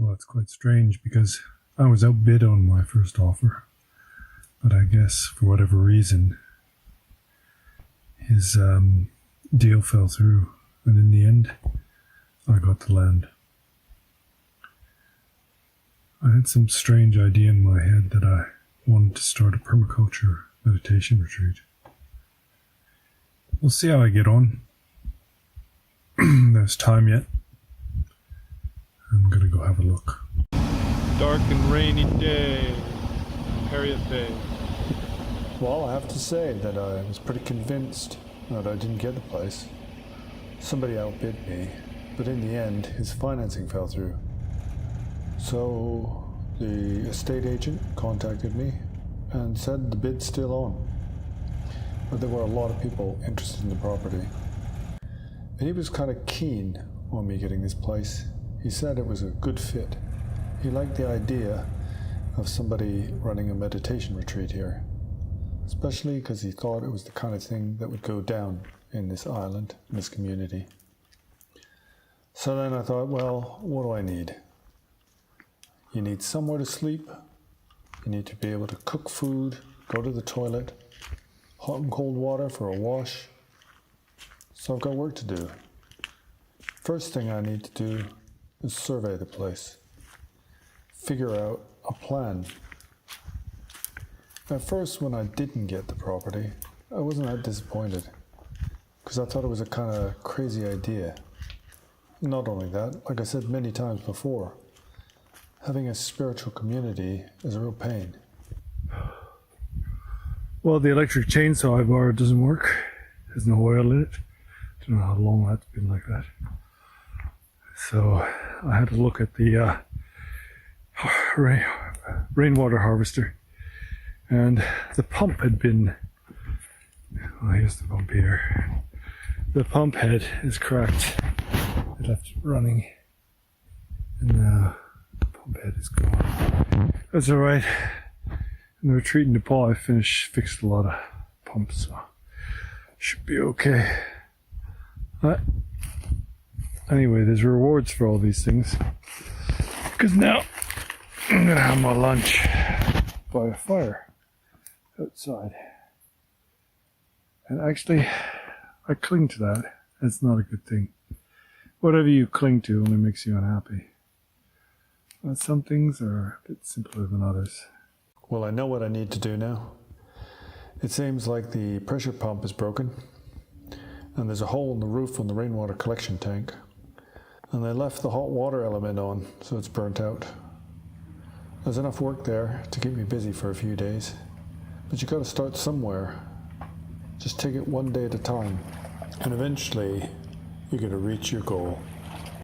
Well, it's quite strange because I was outbid on my first offer, but I guess for whatever reason, his deal fell through, and in the end, I got the land. I had some strange idea in my head that I wanted to start a permaculture meditation retreat. We'll see how I get on. There's time yet. I'm gonna go have a look. Dark and rainy day, Harriet Bay. Well, I have to say that I was pretty convinced that I didn't get the place. Somebody outbid me, but in the end, his financing fell through. So the estate agent contacted me and said the bid's still on. But there were a lot of people interested in the property. And he was kind of keen on me getting this place. He said it was a good fit. He liked the idea of somebody running a meditation retreat here, especially because he thought it was the kind of thing that would go down in this island, in this community. So then I thought, well, what do I need? You need somewhere to sleep. You need to be able to cook food, go to the toilet, hot and cold water for a wash. So I've got work to do. First thing I need to do is survey the place. Figure out a plan. At first, when I didn't get the property, I wasn't that disappointed, because I thought it was a kind of crazy idea. Not only that, like I said many times before, having a spiritual community is a real pain. Well, the electric chainsaw I borrowed doesn't work. There's no oil in it. Don't know how long that's been like that. So I had to look at the rainwater harvester, and the pump had been, well, here's the pump here. The pump head is cracked. I left it running, and the pump head is gone. That's alright. In the retreat in Nepal, I fixed a lot of pumps, so should be okay. Anyway, there's rewards for all these things, because now I'm gonna have my lunch by a fire outside. And actually, I cling to that. That's not a good thing. Whatever you cling to only makes you unhappy. But some things are a bit simpler than others. Well, I know what I need to do now. It seems like the pressure pump is broken, and there's a hole in the roof on the rainwater collection tank. And they left the hot water element on, so it's burnt out. There's enough work there to keep me busy for a few days. But you gotta start somewhere. Just take it one day at a time. And eventually, you're gonna reach your goal.